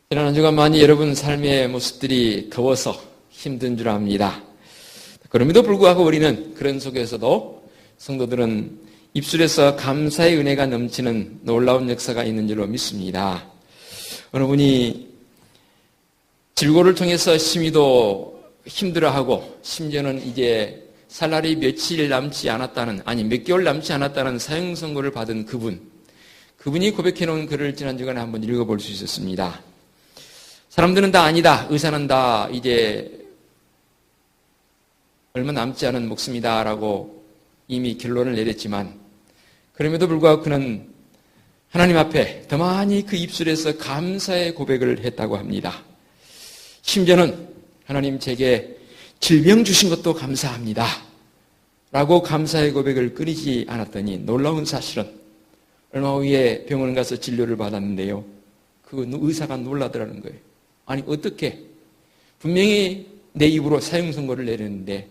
지난 한 주간 많이 여러분 삶의 모습들이 더워서 힘든 줄 압니다. 그럼에도 불구하고 우리는 그런 속에서도 성도들은 입술에서 감사의 은혜가 넘치는 놀라운 역사가 있는 줄로 믿습니다. 어느 분이 질고를 통해서 심히도 힘들어하고 심지어는 이제 살 날이 며칠 남지 않았다는, 아니 몇 개월 남지 않았다는 사형 선고를 받은 그분이 고백해놓은 글을 지난 주간에 한번 읽어볼 수 있었습니다. 사람들은 다 아니다, 의사는 다 이제 얼마 남지 않은 목숨이다 라고 이미 결론을 내렸지만 그럼에도 불구하고 그는 하나님 앞에 더 많이 그 입술에서 감사의 고백을 했다고 합니다. 심지어는 하나님 제게 질병 주신 것도 감사합니다 라고 감사의 고백을 끊이지 않았더니 놀라운 사실은 얼마 후에 병원에 가서 진료를 받았는데요, 그 의사가 놀라더라는 거예요. 아니 어떻게 분명히 내 입으로 사형 선고를 내렸는데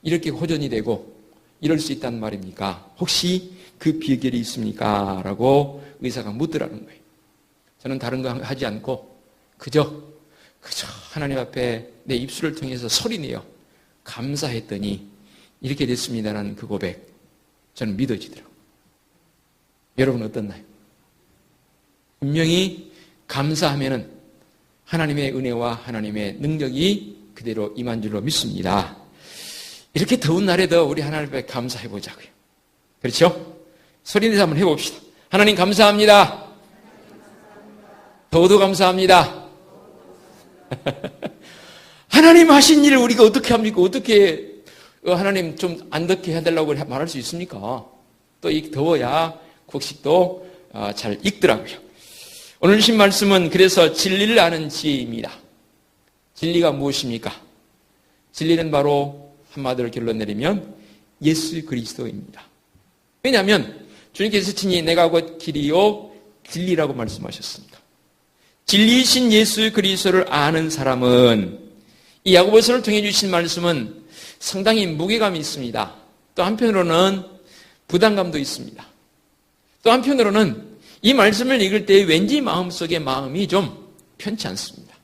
이렇게 호전이 되고 이럴 수 있단 말입니까? 혹시 그 비결이 있습니까? 라고 의사가 묻더라는 거예요. 저는 다른 거 하지 않고 그저 하나님 앞에 내 입술을 통해서 소리내어 감사했더니 이렇게 됐습니다라는 그 고백, 저는 믿어지더라고요. 여러분 어떻나요? 분명히 감사하면은 하나님의 은혜와 하나님의 능력이 그대로 임한 줄로 믿습니다. 이렇게 더운 날에도 우리 하나님 앞에 감사해 보자고요. 그렇죠? 소리내서 한번 해봅시다. 하나님 감사합니다. 더워도 감사합니다. 하나님 하신 일을 우리가 어떻게 합니까? 어떻게 하나님 좀 안 덥게 해달라고 말할 수 있습니까? 또 이 더워야 곡식도 잘 익더라고요. 오늘 주신 말씀은 그래서 진리를 아는 지혜입니다. 진리가 무엇입니까? 진리는 바로 한마디로 결론 내리면 예수 그리스도입니다. 왜냐하면 주님께서 친히 내가 곧 길이요 진리라고 말씀하셨으니까. 진리이신 예수 그리스도를 아는 사람은 이 야고보서를 통해 주신 말씀은 상당히 무게감이 있습니다. 또 한편으로는 부담감도 있습니다. 또 한편으로는 이 말씀을 읽을 때 왠지 마음속에 마음이 좀 편치 않습니다.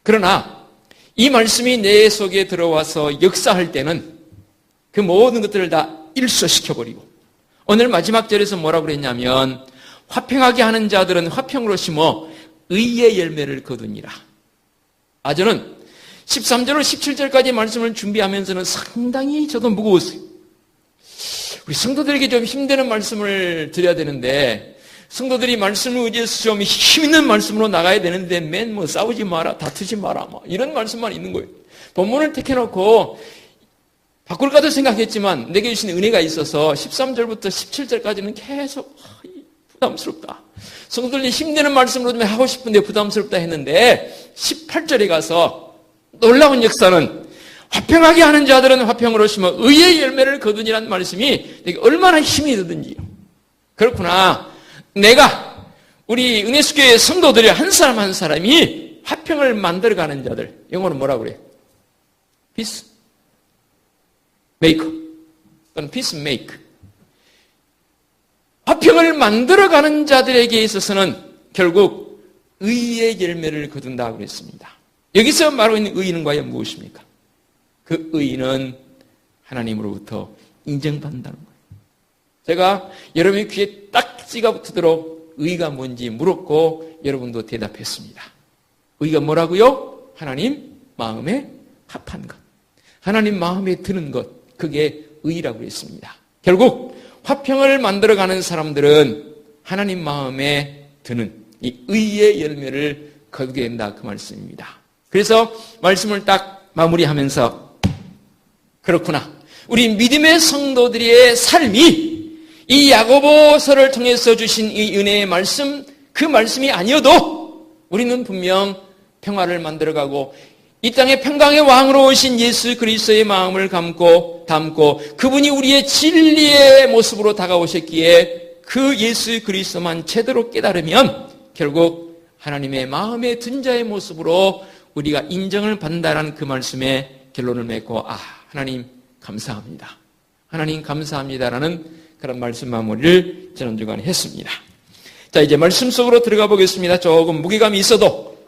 그러나 이 말씀이 내 속에 들어와서 역사할 때는 그 모든 것들을 다 일소시켜버리고 오늘 마지막 절에서 뭐라고 그랬냐면 화평하게 하는 자들은 화평으로 심어 의의 열매를 거두니라. 저는 13절로 17절까지 말씀을 준비하면서는 상당히 저도 무거웠어요. 우리 성도들에게 좀 힘드는 말씀을 드려야 되는데 성도들이 말씀을 의지해서 좀 힘있는 말씀으로 나가야 되는데 맨 뭐 싸우지 마라, 다투지 마라 이런 말씀만 있는 거예요. 본문을 택해놓고 바꿀까도 생각했지만 내게 주신 은혜가 있어서 13절부터 17절까지는 계속 부담스럽다. 성도들이 힘드는 말씀으로 좀 하고 싶은데 부담스럽다 했는데 18절에 가서 놀라운 역사는 화평하게 하는 자들은 화평으로 심어 의의 열매를 거두니라는 말씀이 내게 얼마나 힘이 드든지요. 그렇구나. 내가 우리 은혜수교회 성도들이 한 사람 한 사람이 화평을 만들어가는 자들, 영어로 뭐라고 그래요? Peace Maker 또는 Peace Make. 화평을 만들어가는 자들에게 있어서는 결국 의의 열매를 거둔다고 그랬습니다. 여기서 말하고 있는 의는 과연 무엇입니까? 그 의는 하나님으로부터 인정받는다는 거예요. 제가 여러분의 귀에 딱 찍어붙도록 의가 뭔지 물었고 여러분도 대답했습니다. 의가 뭐라고요? 하나님 마음에 합한 것, 하나님 마음에 드는 것, 그게 의라고 했습니다. 결국 화평을 만들어가는 사람들은 하나님 마음에 드는 이 의의 열매를 거두게 된다, 그 말씀입니다. 그래서 말씀을 딱 마무리하면서 그렇구나, 우리 믿음의 성도들의 삶이 이 야고보서를 통해서 주신 이 은혜의 말씀, 그 말씀이 아니어도 우리는 분명 평화를 만들어가고 이 땅에 평강의 왕으로 오신 예수 그리스도의 마음을 담고 그분이 우리의 진리의 모습으로 다가오셨기에 그 예수 그리스도만 제대로 깨달으면 결국 하나님의 마음에 든 자의 모습으로 우리가 인정을 받는다는 그 말씀에 결론을 맺고 하나님 감사합니다. 하나님 감사합니다라는 그런 말씀 마무리를 지난주간에 했습니다. 자, 이제 말씀 속으로 들어가 보겠습니다. 조금 무게감이 있어도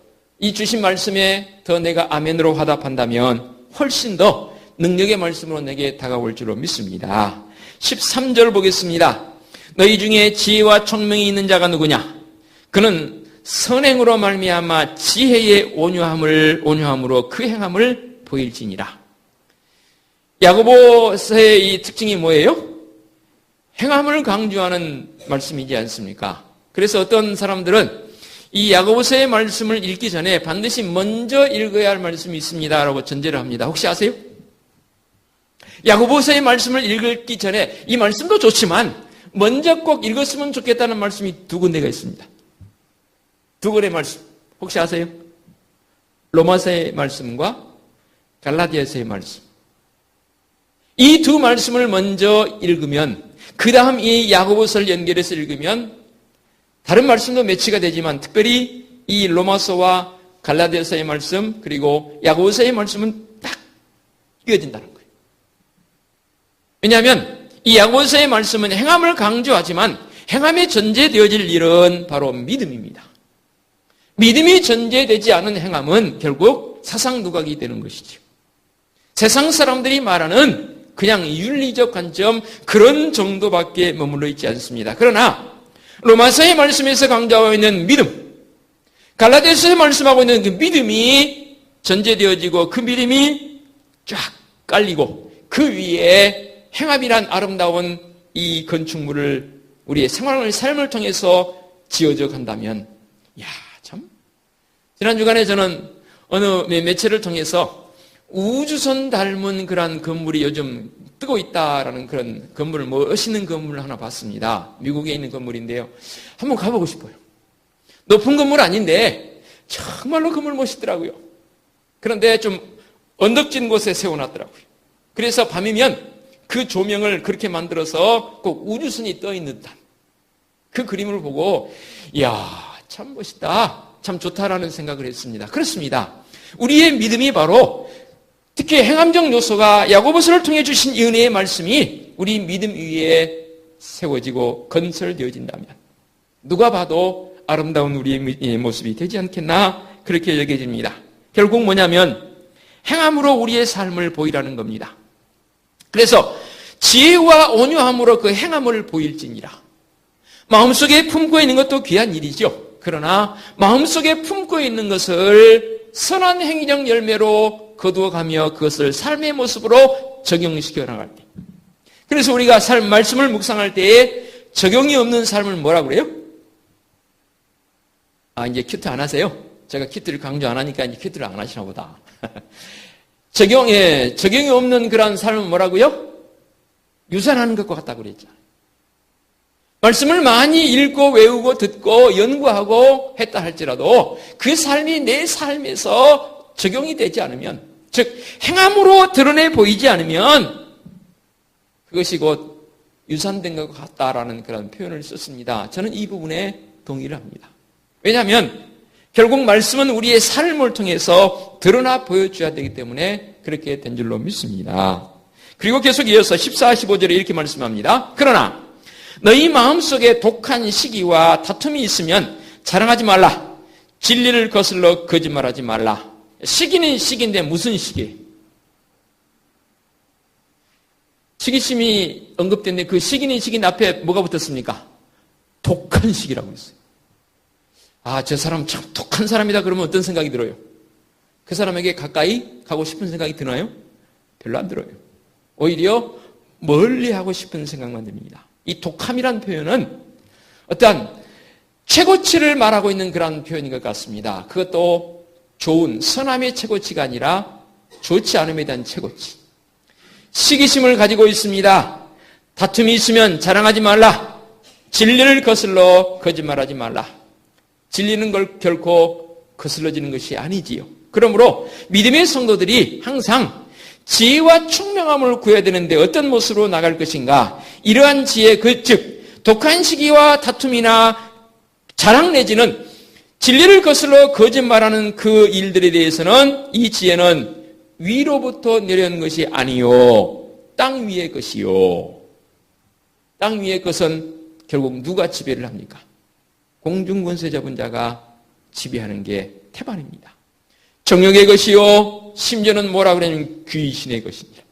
이 주신 말씀에 더 내가 아멘으로 화답한다면 훨씬 더 능력의 말씀으로 내게 다가올 줄로 믿습니다. 13절 보겠습니다. 너희 중에 지혜와 총명이 있는 자가 누구냐? 그는 선행으로 말미암아 지혜의 온유함으로 그 행함을 보일지니라. 야고보서의 이 특징이 뭐예요? 행함을 강조하는 말씀이지 않습니까? 그래서 어떤 사람들은 이 야고보서의 말씀을 읽기 전에 반드시 먼저 읽어야 할 말씀이 있습니다라고 전제를 합니다. 혹시 아세요? 야고보서의 말씀을 읽기 전에 이 말씀도 좋지만 먼저 꼭 읽었으면 좋겠다는 말씀이 두 군데가 있습니다. 두 권의 말씀 혹시 아세요? 로마서의 말씀과 갈라디아서의 말씀. 이 두 말씀을 먼저 읽으면 그 다음 이 야고보서를 연결해서 읽으면 다른 말씀도 매치가 되지만 특별히 이 로마서와 갈라디아서의 말씀 그리고 야고보서의 말씀은 딱 이어진다는 거예요. 왜냐하면 이 야고보서의 말씀은 행함을 강조하지만 행함에 전제되어질 일은 바로 믿음입니다. 믿음이 전제되지 않은 행함은 결국 사상누각이 되는 것이죠. 세상 사람들이 말하는 그냥 윤리적 관점 그런 정도밖에 머물러 있지 않습니다. 그러나 로마서의 말씀에서 강조하고 있는 믿음, 갈라디아서에 말씀하고 있는 그 믿음이 전제되어지고 그 믿음이 쫙 깔리고 그 위에 행함이란 아름다운 이 건축물을 우리의 삶을 통해서 지어져 간다면 참 지난 주간에 저는 어느 매체를 통해서 우주선 닮은 그런 건물이 요즘 뜨고 있다라는 그런 건물을 멋있는 건물을 하나 봤습니다. 미국에 있는 건물인데요. 한번 가보고 싶어요. 높은 건물 아닌데 정말로 건물 멋있더라고요. 그런데 좀 언덕진 곳에 세워놨더라고요. 그래서 밤이면 그 조명을 그렇게 만들어서 꼭 우주선이 떠 있는 듯한 그 그림을 보고 참 멋있다, 참 좋다라는 생각을 했습니다. 그렇습니다. 우리의 믿음이 바로 특히 행함적 요소가 야고보서를 통해 주신 은혜의 말씀이 우리 믿음 위에 세워지고 건설되어진다면 누가 봐도 아름다운 우리의 모습이 되지 않겠나 그렇게 여겨집니다. 결국 뭐냐면 행함으로 우리의 삶을 보이라는 겁니다. 그래서 지혜와 온유함으로 그 행함을 보일지니라. 마음속에 품고 있는 것도 귀한 일이죠. 그러나 마음속에 품고 있는 것을 선한 행위적 열매로 거두어가며 그것을 삶의 모습으로 적용시켜 나갈 때. 그래서 우리가 말씀을 묵상할 때에 적용이 없는 삶을 뭐라 그래요? 이제 큐트 안 하세요? 제가 큐트를 강조 안 하니까 이제 큐트를 안 하시나 보다. 적용이 없는 그런 삶은 뭐라고요? 유산하는 것과 같다고 그랬잖아요. 말씀을 많이 읽고 외우고 듣고 연구하고 했다 할지라도 그 삶이 내 삶에서 적용이 되지 않으면, 즉 행함으로 드러내 보이지 않으면 그것이 곧 유산된 것 같다라는 그런 표현을 썼습니다. 저는 이 부분에 동의를 합니다. 왜냐하면 결국 말씀은 우리의 삶을 통해서 드러나 보여줘야 되기 때문에 그렇게 된 줄로 믿습니다. 그리고 계속 이어서 14, 15절에 이렇게 말씀합니다. 그러나 너희 마음속에 독한 시기와 다툼이 있으면 자랑하지 말라. 진리를 거슬러 거짓말하지 말라. 시기는 시기인데 무슨 시기? 시기심이 언급됐는데 그 시기는 시기 앞에 뭐가 붙었습니까? 독한 시기라고 했어요. 저 사람 참 독한 사람이다 그러면 어떤 생각이 들어요? 그 사람에게 가까이 가고 싶은 생각이 드나요? 별로 안 들어요. 오히려 멀리하고 싶은 생각만 듭니다. 이 독함이란 표현은 어떠한 최고치를 말하고 있는 그런 표현인 것 같습니다. 그것도 좋은 선함의 최고치가 아니라 좋지 않음에 대한 최고치. 시기심을 가지고 있습니다. 다툼이 있으면 자랑하지 말라. 진리를 거슬러 거짓말하지 말라. 진리는 걸 결코 거슬러지는 것이 아니지요. 그러므로 믿음의 성도들이 항상 지혜와 총명함을 구해야 되는데 어떤 모습으로 나갈 것인가? 이러한 지혜, 즉 독한 시기와 다툼이나 자랑 내지는 진리를 거슬러 거짓말하는 그 일들에 대해서는 이 지혜는 위로부터 내려온 것이 아니요, 땅 위의 것이요. 땅 위의 것은 결국 누가 지배를 합니까? 공중권세 잡은 자가 지배하는 게 태반입니다. 정욕의 것이요, 심지어는 뭐라 그러냐면 귀신의 것이니라.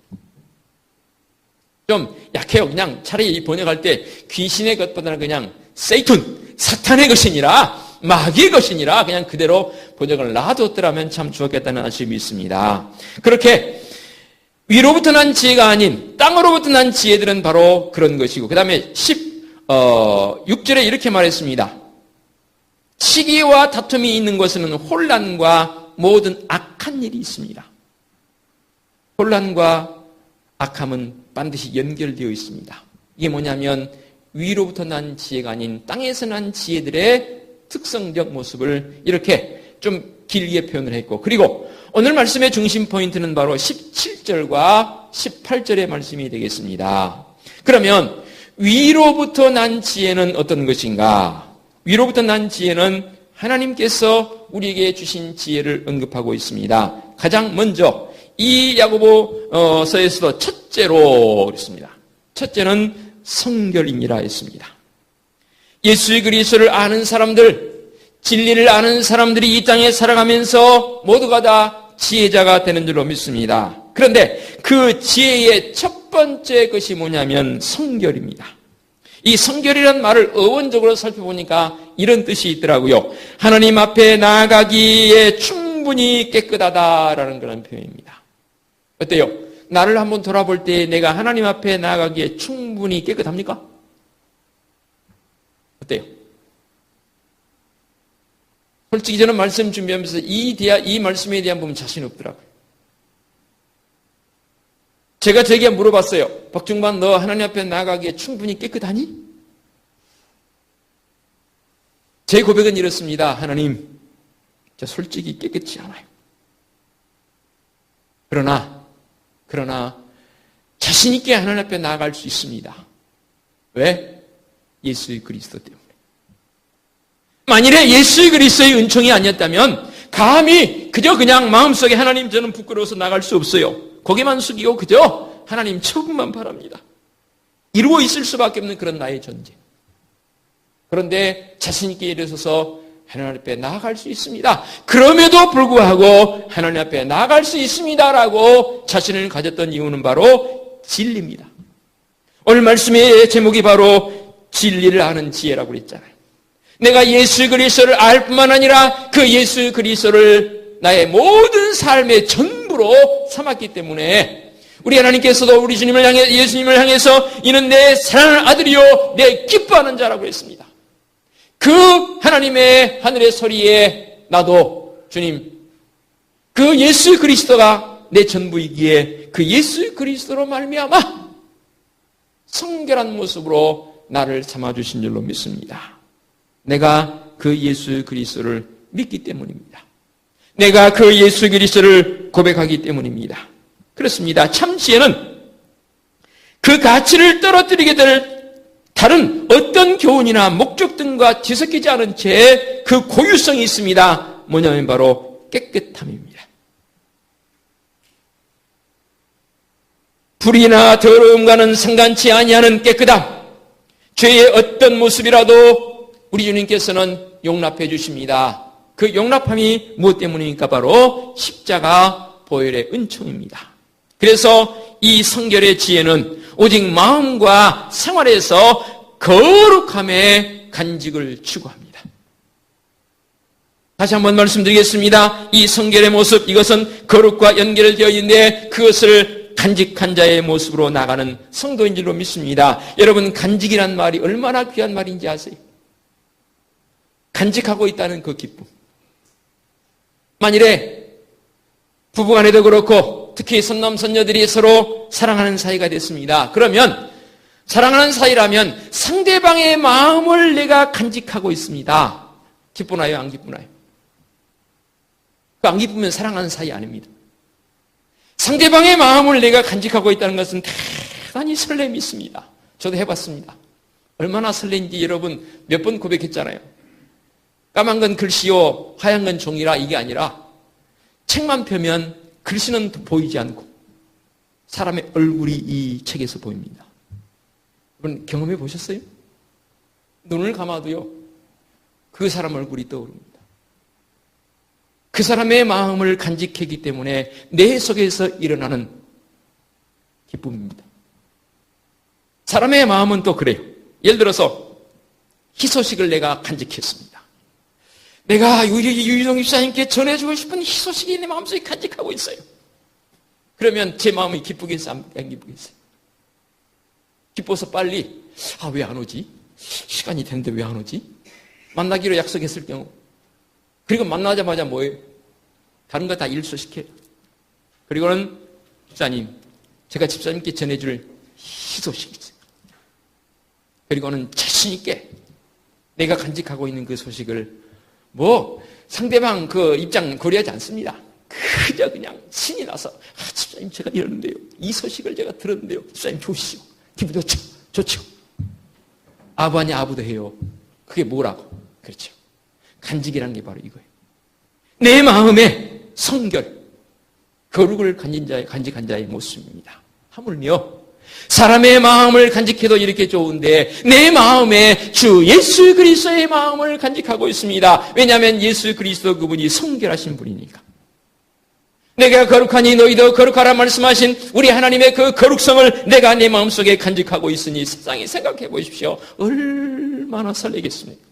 좀 약해요. 그냥 차라리 번역할 때 귀신의 것보다는 그냥 세이튼, 사탄의 것이니라, 마귀의 것이니라 그냥 그대로 번역을 놔뒀더라면 참 좋았겠다는 아쉬움이 있습니다. 그렇게 위로부터 난 지혜가 아닌 땅으로부터 난 지혜들은 바로 그런 것이고, 그 다음에 6절에 이렇게 말했습니다. 시기와 다툼이 있는 것은 혼란과 모든 악한 일이 있습니다. 혼란과 악함은 반드시 연결되어 있습니다. 이게 뭐냐면 위로부터 난 지혜가 아닌 땅에서 난 지혜들의 특성적 모습을 이렇게 좀 길게 표현을 했고, 그리고 오늘 말씀의 중심 포인트는 바로 17절과 18절의 말씀이 되겠습니다. 그러면 위로부터 난 지혜는 어떤 것인가? 위로부터 난 지혜는 하나님께서 우리에게 주신 지혜를 언급하고 있습니다. 가장 먼저 이 야고보서에서도 첫째로 그랬습니다. 첫째는 성결이니라 했습니다. 예수 그리스도를 아는 사람들, 진리를 아는 사람들이 이 땅에 살아가면서 모두가 다 지혜자가 되는 줄로 믿습니다. 그런데 그 지혜의 첫 번째 것이 뭐냐면 성결입니다. 이 성결이라는 말을 어원적으로 살펴보니까 이런 뜻이 있더라고요. 하나님 앞에 나아가기에 충분히 깨끗하다라는 그런 표현입니다. 어때요? 나를 한번 돌아볼 때 내가 하나님 앞에 나아가기에 충분히 깨끗합니까? 어때요? 솔직히 저는 말씀 준비하면서 이 말씀에 대한 부분 자신 없더라고요. 제가 저에게 물어봤어요. 박중반, 너 하나님 앞에 나아가기에 충분히 깨끗하니? 제 고백은 이렇습니다. 하나님, 저 솔직히 깨끗지 않아요. 그러나 자신 있게 하나님 앞에 나아갈 수 있습니다. 왜? 예수 그리스도 때문에. 만일에 예수 그리스도의 은총이 아니었다면 감히 그냥 마음속에 하나님 저는 부끄러워서 나갈 수 없어요. 고개만 숙이고 그저 하나님 처분만 바랍니다. 이루어 있을 수밖에 없는 그런 나의 존재. 그런데 자신 있게 일어서서 하나님 앞에 나아갈 수 있습니다. 그럼에도 불구하고 하나님 앞에 나아갈 수 있습니다라고 자신을 가졌던 이유는 바로 진리입니다. 오늘 말씀의 제목이 바로 진리를 아는 지혜라고 그랬잖아요. 내가 예수 그리스도를 알 뿐만 아니라 그 예수 그리스도를 나의 모든 삶의 전부로 삼았기 때문에 우리 하나님께서도 우리 주님을 향해 예수님을 향해서 이는 내 사랑하는 아들이요 내 기뻐하는 자라고 했습니다. 그 하나님의 하늘의 소리에 나도 주님 그 예수 그리스도가 내 전부이기에 그 예수 그리스도로 말미암아 성결한 모습으로 나를 삼아주신 줄로 믿습니다. 내가 그 예수 그리스도를 믿기 때문입니다. 내가 그 예수 그리스도를 고백하기 때문입니다. 그렇습니다. 참 지혜는 그 가치를 떨어뜨리게 될 다른 어떤 교훈이나 목적 등과 뒤섞이지 않은 채 그 고유성이 있습니다. 뭐냐면 바로 깨끗함입니다. 불이나 더러움과는 상관치 아니하는 깨끗함. 죄의 어떤 모습이라도 우리 주님께서는 용납해 주십니다. 그 용납함이 무엇 때문입니까? 바로 십자가 보혈의 은총입니다. 그래서 이 성결의 지혜는 오직 마음과 생활에서 거룩함의 간직을 추구합니다. 다시 한번 말씀드리겠습니다. 이 성결의 모습, 이것은 거룩과 연결되어 있는데 그것을 간직한 자의 모습으로 나가는 성도인 줄로 믿습니다. 여러분, 간직이란 말이 얼마나 귀한 말인지 아세요? 간직하고 있다는 그 기쁨. 만일에 부부간에도 그렇고 특히 선남 선녀들이 서로 사랑하는 사이가 됐습니다. 그러면 사랑하는 사이라면 상대방의 마음을 내가 간직하고 있습니다. 기쁘나요? 안 기쁘나요? 안 기쁘면 사랑하는 사이 아닙니다. 상대방의 마음을 내가 간직하고 있다는 것은 대단히 설렘이 있습니다. 저도 해봤습니다. 얼마나 설레인지 여러분 몇 번 고백했잖아요. 까만 건 글씨요, 하얀 건 종이라 이게 아니라 책만 펴면 글씨는 보이지 않고 사람의 얼굴이 이 책에서 보입니다. 여러분 경험해 보셨어요? 눈을 감아도요, 그 사람 얼굴이 떠오릅니다. 그 사람의 마음을 간직하기 때문에 내 속에서 일어나는 기쁨입니다. 사람의 마음은 또 그래요. 예를 들어서 희소식을 내가 간직했습니다. 내가 유희동 집사님께 전해주고 싶은 희소식이 내 마음속에 간직하고 있어요. 그러면 제 마음이 기쁘겠어요? 안 기쁘겠어요? 기뻐서 빨리 왜 안 오지? 시간이 됐는데 왜 안 오지? 만나기로 약속했을 경우 그리고 만나자마자 뭐예요? 다른 거 다 일소시켜요. 그리고는 집사님, 제가 집사님께 전해줄 희소식이 있어요. 그리고는 자신 있게 내가 간직하고 있는 그 소식을 상대방 그 입장 고려하지 않습니다. 그저 그냥 신이 나서 집사님 제가 이러는데요. 이 소식을 제가 들었는데요. 집사님 좋으시죠? 기분 좋죠? 좋죠? 아부 아니 아부도 해요. 그게 뭐라고? 그렇죠. 간직이라는 게 바로 이거예요. 내 마음의 성결, 거룩을 간직한 자의 모습입니다. 하물며 사람의 마음을 간직해도 이렇게 좋은데 내 마음에 주 예수 그리스도의 마음을 간직하고 있습니다. 왜냐하면 예수 그리스도 그분이 성결하신 분이니까. 내가 거룩하니 너희도 거룩하라 말씀하신 우리 하나님의 그 거룩성을 내가 내 마음속에 간직하고 있으니 세상에 생각해 보십시오. 얼마나 설레겠습니까?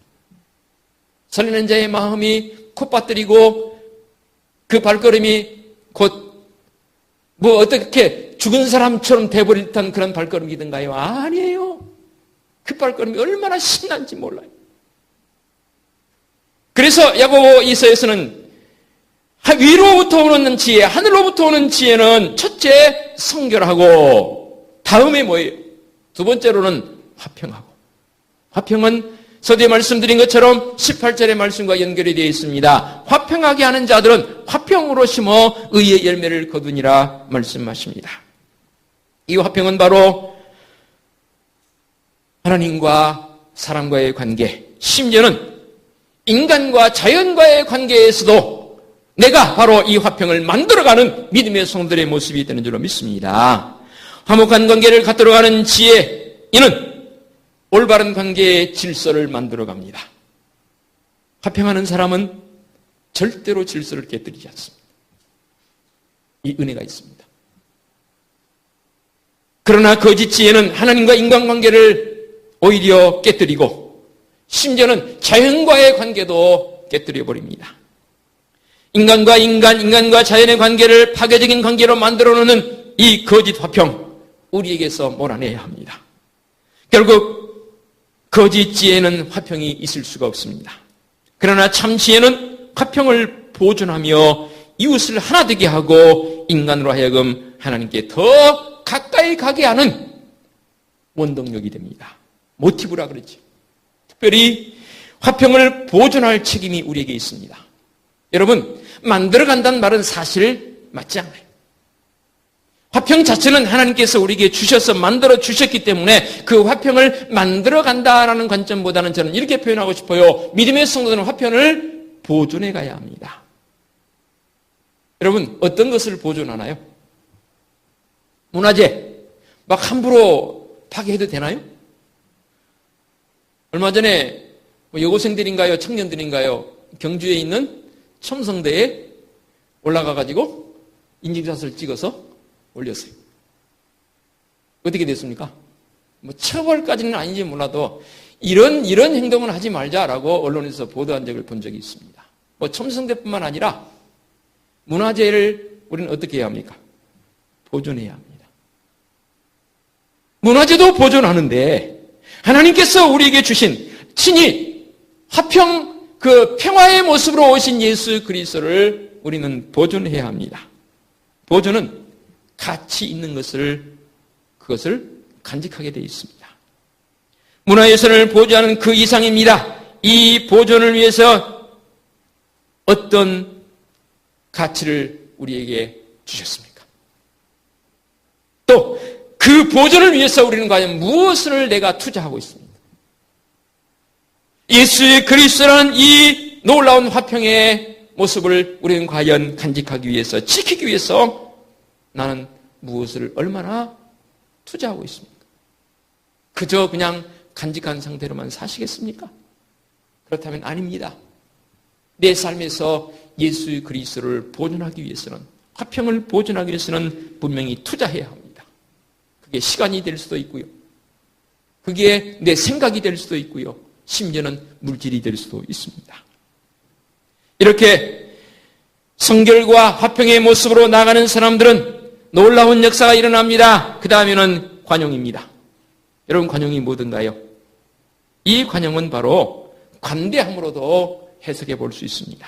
설레는 자의 마음이 콧받들이고 그 발걸음이 곧 어떻게 죽은 사람처럼 돼버릴 듯한 그런 발걸음이든가요? 아니에요. 그 발걸음이 얼마나 신난지 몰라요. 그래서 야고보 이서에서는 위로부터 오는 지혜, 하늘로부터 오는 지혜는 첫째 성결하고 다음에 뭐예요? 두 번째로는 화평하고. 화평은 서두에 말씀드린 것처럼 18절의 말씀과 연결이 되어 있습니다. 화평하게 하는 자들은 화평으로 심어 의의 열매를 거두니라 말씀하십니다. 이 화평은 바로 하나님과 사람과의 관계, 심지어는 인간과 자연과의 관계에서도 내가 바로 이 화평을 만들어가는 믿음의 성도들의 모습이 되는 줄로 믿습니다. 화목한 관계를 갖도록 하는 지혜, 이는 올바른 관계의 질서를 만들어갑니다. 화평하는 사람은 절대로 질서를 깨뜨리지 않습니다. 이 은혜가 있습니다. 그러나 거짓 지혜는 하나님과 인간관계를 오히려 깨뜨리고 심지어는 자연과의 관계도 깨뜨려버립니다. 인간과 인간과 자연의 관계를 파괴적인 관계로 만들어놓는 이 거짓 화평, 우리에게서 몰아내야 합니다. 결국 거짓 지혜는 화평이 있을 수가 없습니다. 그러나 참 지혜는 화평을 보존하며 이웃을 하나 되게 하고 인간으로 하여금 하나님께 더 가까이 가게 하는 원동력이 됩니다. 모티브라 그러죠. 특별히 화평을 보존할 책임이 우리에게 있습니다. 여러분, 만들어간다는 말은 사실 맞지 않아요. 화평 자체는 하나님께서 우리에게 주셔서 만들어 주셨기 때문에 그 화평을 만들어간다라는 관점보다는 저는 이렇게 표현하고 싶어요. 믿음의 성도들은 화평을 보존해 가야 합니다. 여러분, 어떤 것을 보존하나요? 문화재 막 함부로 파괴해도 되나요? 얼마 전에 여고생들인가요? 청년들인가요? 경주에 있는 첨성대에 올라가가지고 인증샷을 찍어서 올렸어요. 어떻게 됐습니까? 처벌까지는 아닌지 몰라도 이런 행동은 하지 말자라고 언론에서 보도한 적을 본 적이 있습니다. 첨성대뿐만 아니라 문화재를 우리는 어떻게 해야 합니까? 보존해야 합니다. 문화재도 보존하는데 하나님께서 우리에게 주신 친히 화평, 그 평화의 모습으로 오신 예수 그리스도를 우리는 보존해야 합니다. 보존은 가치 있는 그것을 간직하게 되어 있습니다. 문화유산을 보존하는 그 이상입니다. 이 보존을 위해서 어떤 가치를 우리에게 주셨습니까? 또 그 보존을 위해서 우리는 과연 무엇을 내가 투자하고 있습니까? 예수의 그리스도라는 이 놀라운 화평의 모습을 우리는 과연 간직하기 위해서, 지키기 위해서 나는 무엇을 얼마나 투자하고 있습니까? 그저 그냥 간직한 상태로만 사시겠습니까? 그렇다면 아닙니다. 내 삶에서 예수 그리스도를 보존하기 위해서는, 화평을 보존하기 위해서는 분명히 투자해야 합니다. 그게 시간이 될 수도 있고요. 그게 내 생각이 될 수도 있고요. 심지어는 물질이 될 수도 있습니다. 이렇게 성결과 화평의 모습으로 나가는 사람들은 놀라운 역사가 일어납니다. 그 다음에는 관용입니다. 여러분, 관용이 뭐든가요? 이 관용은 바로 관대함으로도 해석해 볼 수 있습니다.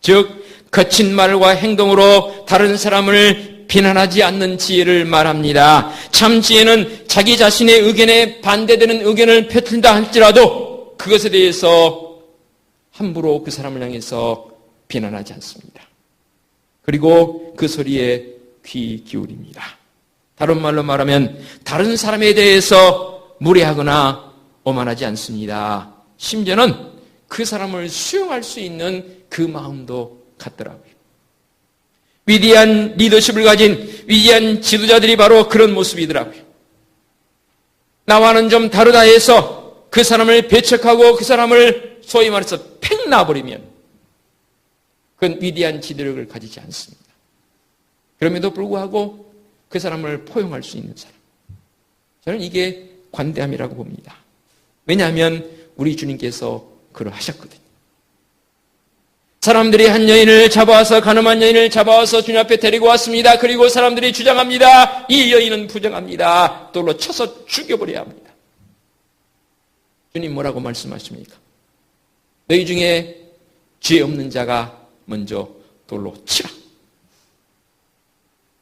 즉, 거친 말과 행동으로 다른 사람을 비난하지 않는 지혜를 말합니다. 참 지혜는 자기 자신의 의견에 반대되는 의견을 펼친다 할지라도 그것에 대해서 함부로 그 사람을 향해서 비난하지 않습니다. 그리고 그 소리에 귀 기울입니다. 다른 말로 말하면 다른 사람에 대해서 무례하거나 오만하지 않습니다. 심지어는 그 사람을 수용할 수 있는 그 마음도 갖더라고요. 위대한 리더십을 가진 위대한 지도자들이 바로 그런 모습이더라고요. 나와는 좀 다르다 해서 그 사람을 배척하고 그 사람을 소위 말해서 팽 놔버리면 그건 위대한 지도력을 가지지 않습니다. 그럼에도 불구하고 그 사람을 포용할 수 있는 사람. 저는 이게 관대함이라고 봅니다. 왜냐하면 우리 주님께서 그러하셨거든요. 사람들이 한 여인을 잡아와서, 가늠한 여인을 잡아와서 주님 앞에 데리고 왔습니다. 그리고 사람들이 주장합니다. 이 여인은 부정합니다. 돌로 쳐서 죽여버려야 합니다. 주님 뭐라고 말씀하십니까? 너희 중에 죄 없는 자가 먼저 돌로 치라.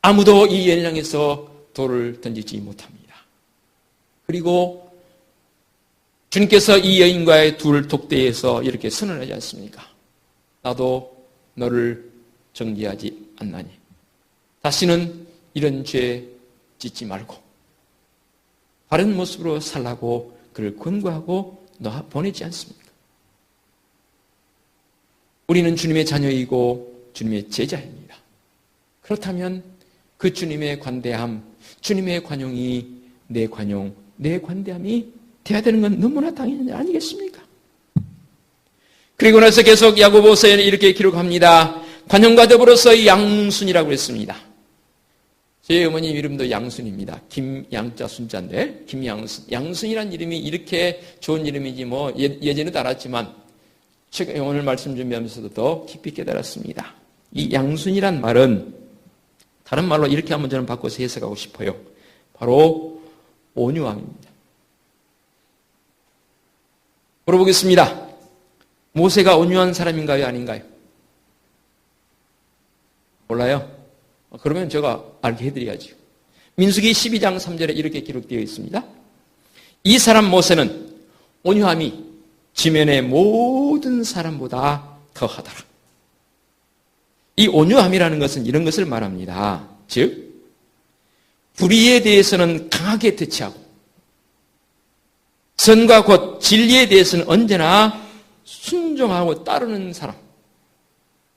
아무도 이 여인을 향해서 돌을 던지지 못합니다. 그리고 주님께서 이 여인과의 둘 독대에서 이렇게 선언하지 않습니까? 나도 너를 정죄하지 않나니 다시는 이런 죄 짓지 말고 바른 모습으로 살라고 그를 권고하고 놓아 보내지 않습니까? 우리는 주님의 자녀이고 주님의 제자입니다. 그렇다면 그 주님의 관대함, 주님의 관용이 내 관용, 내 관대함이 돼야 되는 건 너무나 당연한 일 아니겠습니까? 그리고 나서 계속 야고보서에는 이렇게 기록합니다. 관용과 더불어서 양순이라고 했습니다. 제 어머님 이름도 양순입니다. 김양자 순자인데 김양순. 양순이라는 이름이 이렇게 좋은 이름인지 뭐 예전에도 알았지만 최근 오늘 말씀 준비하면서도 더 깊이 깨달았습니다. 이 양순이란 말은 다른 말로 이렇게 한번 저는 바꿔서 해석하고 싶어요. 바로 온유함입니다. 물어보겠습니다. 모세가 온유한 사람인가요? 아닌가요? 몰라요? 그러면 제가 알게 해드려야죠. 민수기 12장 3절에 이렇게 기록되어 있습니다. 이 사람 모세는 온유함이 지면의 모든 사람보다 더하더라. 이 온유함이라는 것은 이런 것을 말합니다. 즉, 불의에 대해서는 강하게 대처하고 선과 곧 진리에 대해서는 언제나 순종하고 따르는 사람.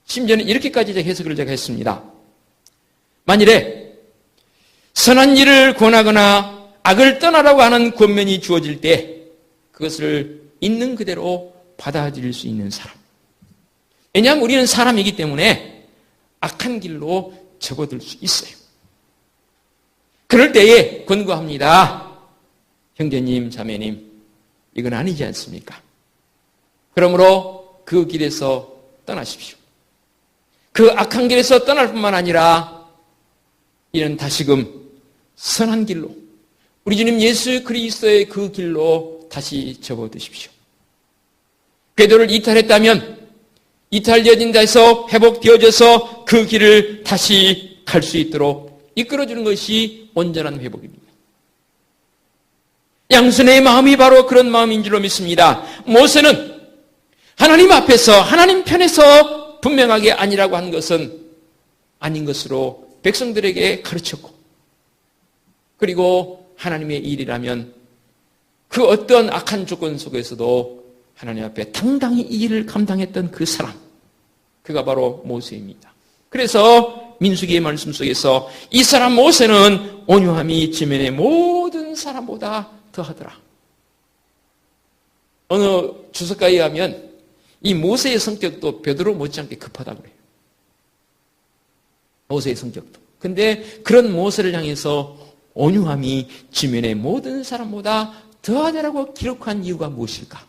심지어는 이렇게까지 해석을 제가 했습니다. 만일에 선한 일을 권하거나 악을 떠나라고 하는 권면이 주어질 때 그것을 있는 그대로 받아들일 수 있는 사람. 왜냐하면 우리는 사람이기 때문에 악한 길로 접어들 수 있어요. 그럴 때에 권고합니다. 형제님, 자매님, 이건 아니지 않습니까? 그러므로 그 길에서 떠나십시오. 그 악한 길에서 떠날 뿐만 아니라 이는 다시금 선한 길로 우리 주님 예수 그리스도의 그 길로 다시 접어드십시오. 궤도를 이탈했다면 이탈되어진 데서 회복되어져서 그 길을 다시 갈 수 있도록 이끌어주는 것이 온전한 회복입니다. 양순의 마음이 바로 그런 마음인 줄로 믿습니다. 모세는 하나님 앞에서 하나님 편에서 분명하게 아니라고 한 것은 아닌 것으로 백성들에게 가르쳤고 그리고 하나님의 일이라면 그 어떤 악한 조건 속에서도 하나님 앞에 당당히 이 일을 감당했던 그 사람, 그가 바로 모세입니다. 그래서 민수기의 말씀 속에서 이 사람 모세는 온유함이 지면의 모든 사람보다 더하더라. 어느 주석가에 의하면 이 모세의 성격도 베드로 못지않게 급하다고 그래요. 모세의 성격도. 근데 그런 모세를 향해서 온유함이 지면의 모든 사람보다 더하다라고 기록한 이유가 무엇일까?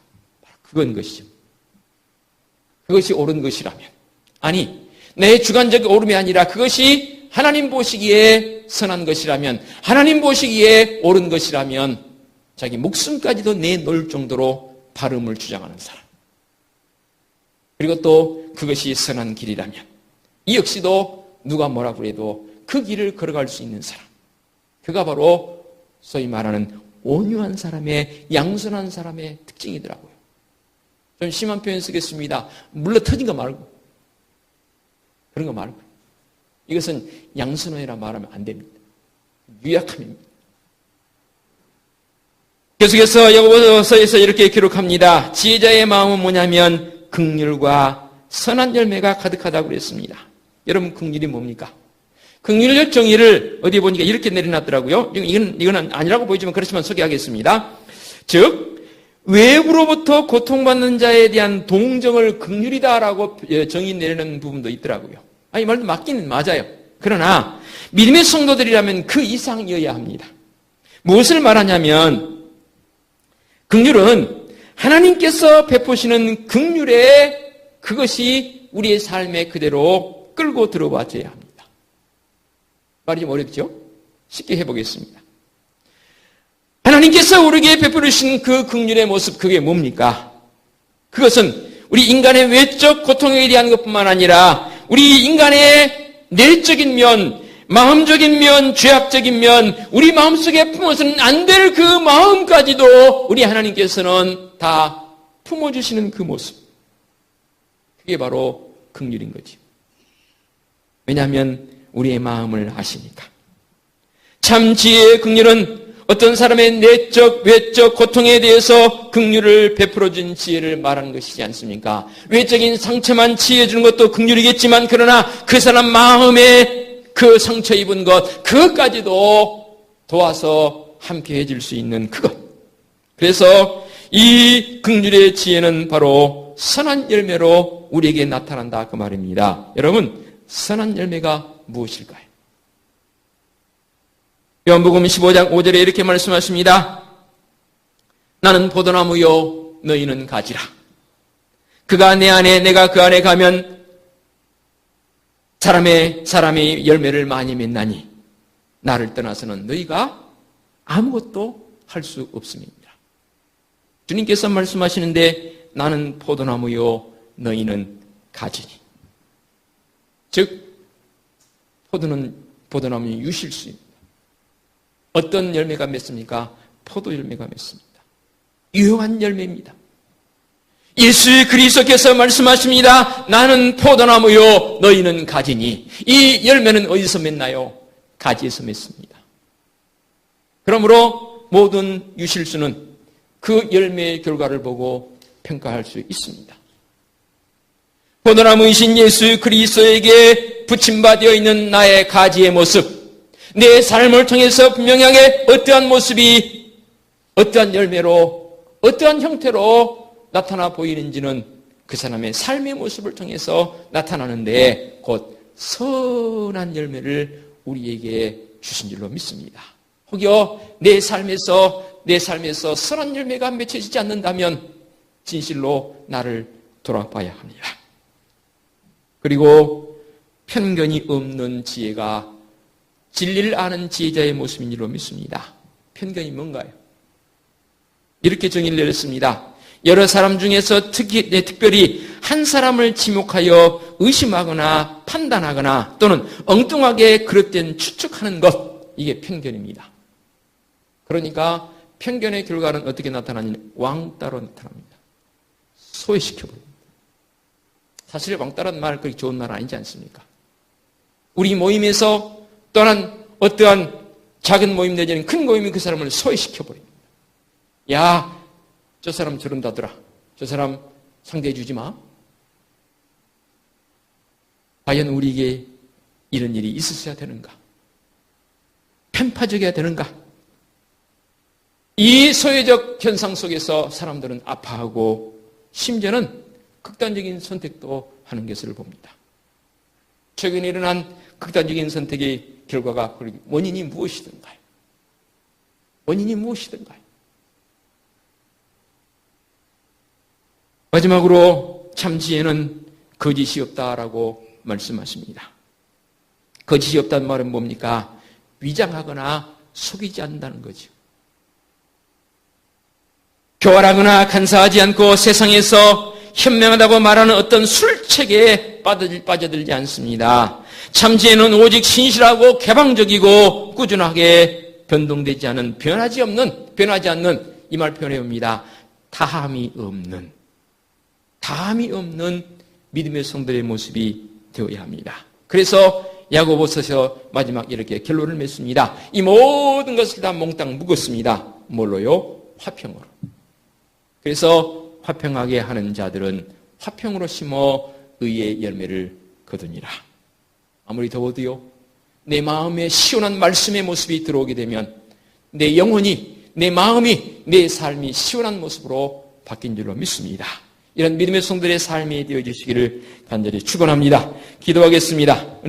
그건 것이죠. 그것이 옳은 것이라면. 아니, 내 주관적 옳음이 아니라 그것이 하나님 보시기에 선한 것이라면, 하나님 보시기에 옳은 것이라면 자기 목숨까지도 내놓을 정도로 바름을 주장하는 사람. 그리고 또 그것이 선한 길이라면 이 역시도 누가 뭐라고 해도 그 길을 걸어갈 수 있는 사람. 그가 바로 소위 말하는 온유한 사람의, 양선한 사람의 특징이더라고요. 좀 심한 표현 쓰겠습니다. 물러 터진 거 말고. 그런 거 말고. 이것은 양선이라 말하면 안 됩니다. 유약함입니다. 계속해서 야고보서에서 이렇게 기록합니다. 지혜자의 마음은 뭐냐면 긍휼과 선한 열매가 가득하다고 그랬습니다. 여러분, 긍휼이 뭡니까? 긍휼적 정의를 어디 보니까 이렇게 내려놨더라고요. 이건 아니라고 보이지만 그렇지만 소개하겠습니다. 즉, 외부로부터 고통받는 자에 대한 동정을 긍휼이다라고 정의 내리는 부분도 있더라고요. 이 말도 맞기는 맞아요. 그러나 믿음의 성도들이라면 그 이상이어야 합니다. 무엇을 말하냐면 긍휼은 하나님께서 베푸시는 긍휼에 그것이 우리의 삶에 그대로 끌고 들어와줘야 합니다. 말이 좀 어렵죠? 쉽게 해보겠습니다. 하나님께서 우리에게 베푸신 그 긍휼의 모습, 그게 뭡니까? 그것은 우리 인간의 외적 고통에 대한 것뿐만 아니라 우리 인간의 내적인 면, 마음적인 면, 죄악적인 면, 우리 마음속에 품어서는 안 될 그 마음까지도 우리 하나님께서는 다 품어주시는 그 모습. 그게 바로 긍휼인 거지. 왜냐하면 우리의 마음을 아시니까. 참 지혜의 긍휼은 어떤 사람의 내적, 외적 고통에 대해서 긍휼을 베풀어준 지혜를 말하는 것이지 않습니까? 외적인 상처만 치유해주는 것도 긍휼이겠지만 그러나 그 사람 마음에 그 상처 입은 것, 그것까지도 도와서 함께 해줄 수 있는 그것. 그래서 이 긍휼의 지혜는 바로 선한 열매로 우리에게 나타난다 그 말입니다. 여러분, 선한 열매가 무엇일까요? 요한복음 15장 5절에 이렇게 말씀하십니다. 나는 포도나무요 너희는 가지라. 그가 내 안에 내가 그 안에 가면 사람의 열매를 많이 맺나니 나를 떠나서는 너희가 아무것도 할 수 없음입니다. 주님께서 말씀하시는데 나는 포도나무요 너희는 가지니. 즉 포도나무는 유실수입니다. 어떤 열매가 맺습니까? 포도 열매가 맺습니다. 유효한 열매입니다. 예수 그리스도께서 말씀하십니다. 나는 포도나무요 너희는 가지니. 이 열매는 어디서 맺나요? 가지에서 맺습니다. 그러므로 모든 유실수는 그 열매의 결과를 보고 평가할 수 있습니다. 포도나무이신 예수 그리스도에게 붙임받아 있는 나의 가지의 모습, 내 삶을 통해서 분명하게 어떠한 모습이 어떠한 열매로 어떠한 형태로 나타나 보이는지는 그 사람의 삶의 모습을 통해서 나타나는데 곧 선한 열매를 우리에게 주신 줄로 믿습니다. 혹여 내 삶에서 선한 열매가 맺혀지지 않는다면 진실로 나를 돌아봐야 합니다. 그리고 편견이 없는 지혜가 진리를 아는 지혜자의 모습인 줄로 믿습니다. 편견이 뭔가요? 이렇게 정의를 내렸습니다. 여러 사람 중에서 특별히 한 사람을 지목하여 의심하거나 판단하거나 또는 엉뚱하게 그릇된 추측하는 것, 이게 편견입니다. 그러니까 편견의 결과는 어떻게 나타나냐면 왕따로 나타납니다. 소외시켜버립니다. 사실 왕따라는 말 그렇게 좋은 말 아니지 않습니까? 우리 모임에서 또한 어떠한 작은 모임 내지는 큰 모임이 그 사람을 소외시켜버립니다. 야, 저 사람 저런다더라. 저 사람 상대해 주지 마. 과연 우리에게 이런 일이 있었어야 되는가? 편파적이어야 되는가? 이 소외적 현상 속에서 사람들은 아파하고 심지어는 극단적인 선택도 하는 것을 봅니다. 최근에 일어난 극단적인 선택의 결과가 원인이 무엇이든가요? 원인이 무엇이든가요? 마지막으로 참 지혜는 거짓이 없다라고 말씀하십니다. 거짓이 없다는 말은 뭡니까? 위장하거나 속이지 않는다는 거죠. 교활하거나 간사하지 않고 세상에서 현명하다고 말하는 어떤 술책에 빠져들지 않습니다. 참 지혜는 오직 신실하고 개방적이고 꾸준하게 변동되지 않은 변하지 않는 이 말 표현해 봅니다. 다함이 없는 믿음의 성도의 모습이 되어야 합니다. 그래서 야고보서에서 마지막 이렇게 결론을 맺습니다. 이 모든 것을 다 몽땅 묶었습니다. 뭘로요? 화평으로. 그래서 화평하게 하는 자들은 화평으로 심어 의의 열매를 거두니라. 아무리 더워도요, 내 마음에 시원한 말씀의 모습이 들어오게 되면 내 영혼이, 내 마음이, 내 삶이 시원한 모습으로 바뀐 줄로 믿습니다. 이런 믿음의 성도들의 삶이 되어주시기를 간절히 축원합니다. 기도하겠습니다.